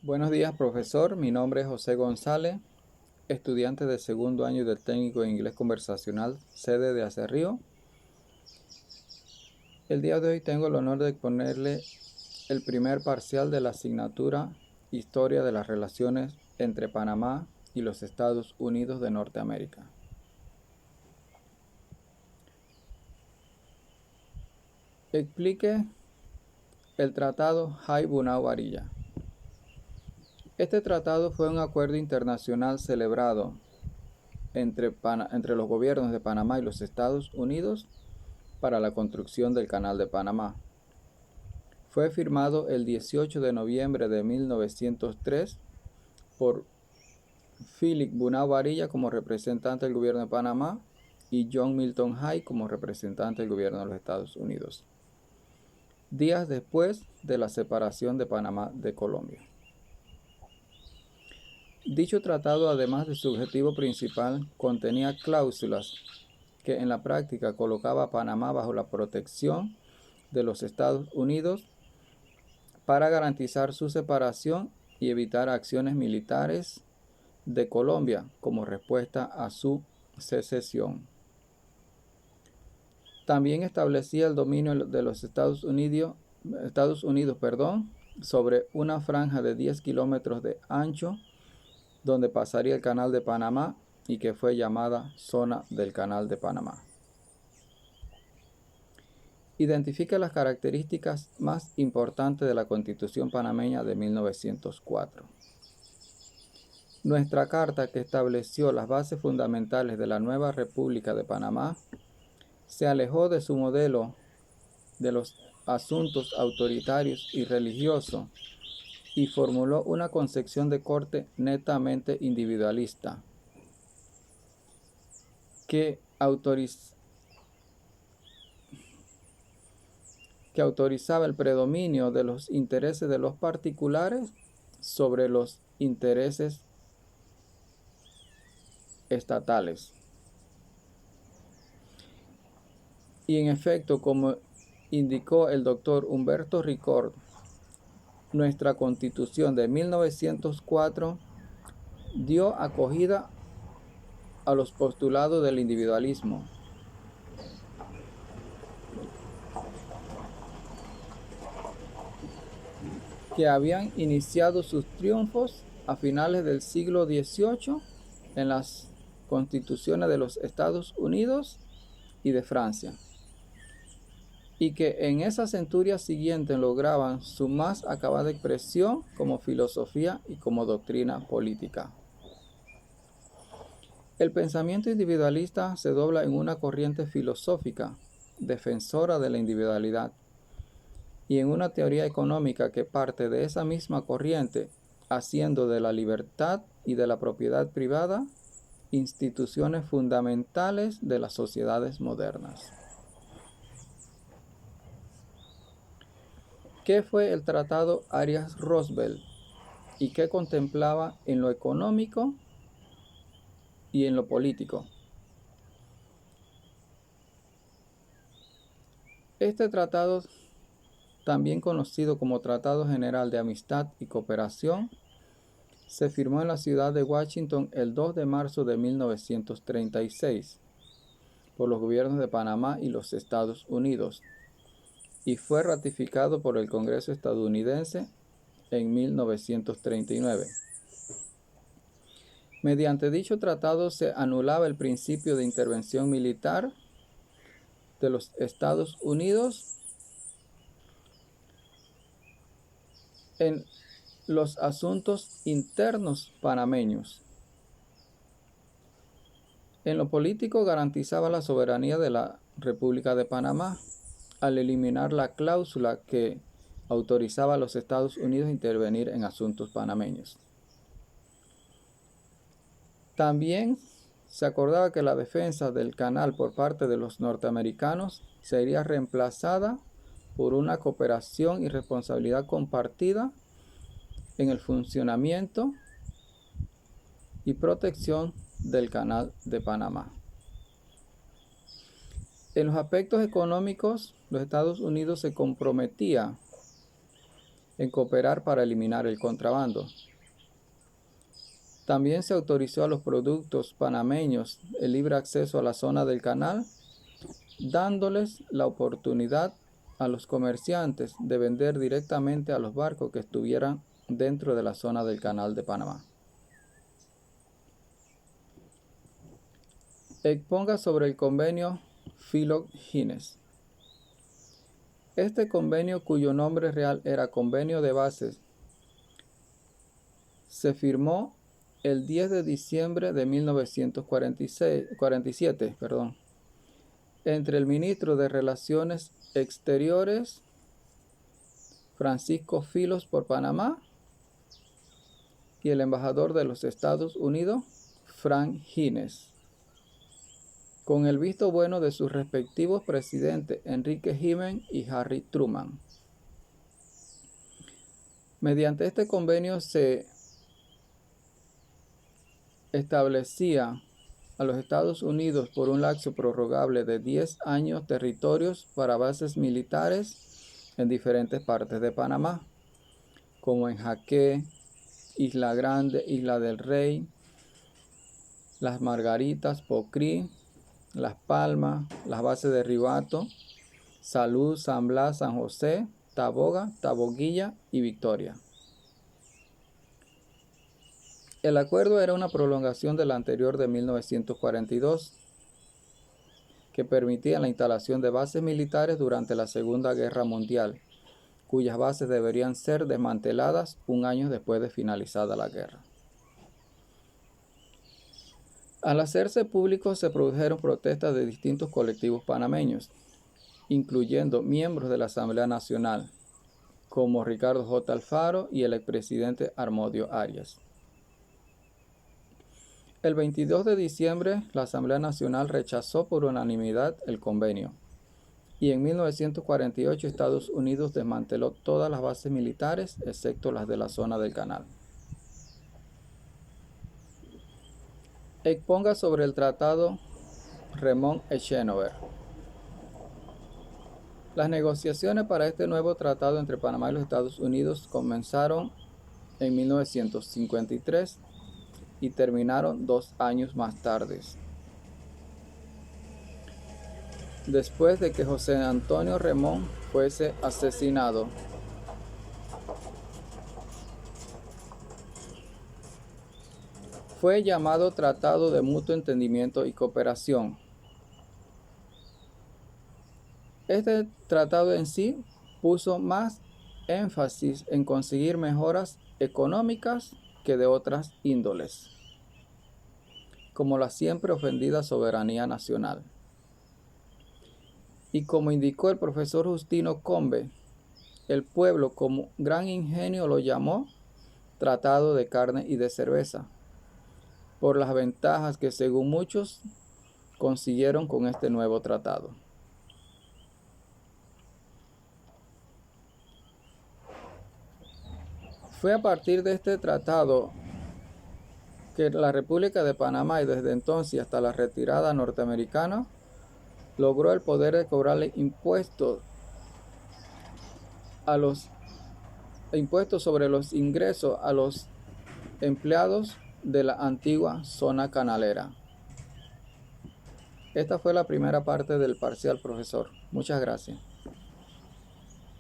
Buenos días, profesor. Mi nombre es José González, estudiante de segundo año del técnico en inglés conversacional, sede de Acerrío. El día de hoy tengo el honor de exponerle el primer parcial de la asignatura Historia de las relaciones entre Panamá y los Estados Unidos de Norteamérica. Explique el Tratado Hay-Bunau-Varilla. Este tratado fue un acuerdo internacional celebrado entre los gobiernos de Panamá y los Estados Unidos para la construcción del Canal de Panamá. Fue firmado el 18 de noviembre de 1903 por Philip Bunau Varilla como representante del gobierno de Panamá y John Milton Hay como representante del gobierno de los Estados Unidos, días después de la separación de Panamá de Colombia. Dicho tratado, además de su objetivo principal, contenía cláusulas que en la práctica colocaba a Panamá bajo la protección de los Estados Unidos para garantizar su separación y evitar acciones militares de Colombia como respuesta a su secesión. También establecía el dominio de los Estados Unidos, sobre una franja de 10 kilómetros de ancho donde pasaría el Canal de Panamá y que fue llamada Zona del Canal de Panamá. Identifica las características más importantes de la Constitución panameña de 1904. Nuestra carta, que estableció las bases fundamentales de la nueva República de Panamá, se alejó de su modelo de los asuntos autoritarios y religiosos y formuló una concepción de corte netamente individualista que autorizaba el predominio de los intereses de los particulares sobre los intereses estatales. Y en efecto, como indicó el doctor Humberto Ricord, nuestra Constitución de 1904 dio acogida a los postulados del individualismo, que habían iniciado sus triunfos a finales del siglo XVIII en las constituciones de los Estados Unidos y de Francia, y que en esa centuria siguiente lograban su más acabada expresión como filosofía y como doctrina política. El pensamiento individualista se dobla en una corriente filosófica defensora de la individualidad y en una teoría económica que parte de esa misma corriente, haciendo de la libertad y de la propiedad privada instituciones fundamentales de las sociedades modernas. ¿Qué fue el Tratado Arias-Roosevelt y qué contemplaba en lo económico y en lo político? Este tratado, también conocido como Tratado General de Amistad y Cooperación, se firmó en la ciudad de Washington el 2 de marzo de 1936 por los gobiernos de Panamá y los Estados Unidos y fue ratificado por el Congreso estadounidense en 1939. Mediante dicho tratado se anulaba el principio de intervención militar de los Estados Unidos en los asuntos internos panameños. En lo político garantizaba la soberanía de la República de Panamá al eliminar la cláusula que autorizaba a los Estados Unidos a intervenir en asuntos panameños. También se acordaba que la defensa del canal por parte de los norteamericanos sería reemplazada por una cooperación y responsabilidad compartida en el funcionamiento y protección del Canal de Panamá. En los aspectos económicos, los Estados Unidos se comprometía en cooperar para eliminar el contrabando. También se autorizó a los productos panameños el libre acceso a la zona del canal, dándoles la oportunidad a los comerciantes de vender directamente a los barcos que estuvieran dentro de la zona del canal de Panamá. Exponga sobre el convenio Philo-Hines. Este convenio, cuyo nombre real era Convenio de Bases, se firmó el 10 de diciembre de 1947, entre el ministro de Relaciones Exteriores, Francisco Filos por Panamá, y el embajador de los Estados Unidos, Frank Hines, con el visto bueno de sus respectivos presidentes Enrique Gimen y Harry Truman. Mediante este convenio se establecía a los Estados Unidos por un lapso prorrogable de 10 años territorios para bases militares en diferentes partes de Panamá, como en Jaque, Isla Grande, Isla del Rey, Las Margaritas, Pocrí, Las Palmas, las bases de Ribato, Salud, San Blas, San José, Taboga, Taboguilla y Victoria. El acuerdo era una prolongación del anterior de 1942, que permitía la instalación de bases militares durante la Segunda Guerra Mundial, cuyas bases deberían ser desmanteladas un año después de finalizada la guerra. Al hacerse público se produjeron protestas de distintos colectivos panameños, incluyendo miembros de la Asamblea Nacional, como Ricardo J. Alfaro y el expresidente Harmodio Arias. El 22 de diciembre, la Asamblea Nacional rechazó por unanimidad el convenio, y en 1948 Estados Unidos desmanteló todas las bases militares, excepto las de la zona del canal. Exponga sobre el Tratado Remond-Echenover. Las negociaciones para este nuevo tratado entre Panamá y los Estados Unidos comenzaron en 1953 y terminaron 2 años más tarde, después de que José Antonio Remond fuese asesinado. Fue llamado Tratado de Mutuo Entendimiento y Cooperación. Este tratado en sí puso más énfasis en conseguir mejoras económicas que de otras índoles, como la siempre ofendida soberanía nacional. Y como indicó el profesor Justino Combe, el pueblo con gran ingenio lo llamó Tratado de Carne y de Cerveza, por las ventajas que según muchos consiguieron con este nuevo tratado. Fue a partir de este tratado que la República de Panamá, y desde entonces hasta la retirada norteamericana, logró el poder de cobrarle impuestos sobre los ingresos a los empleados de la antigua zona canalera. Esta fue la primera parte del parcial, profesor. Muchas gracias.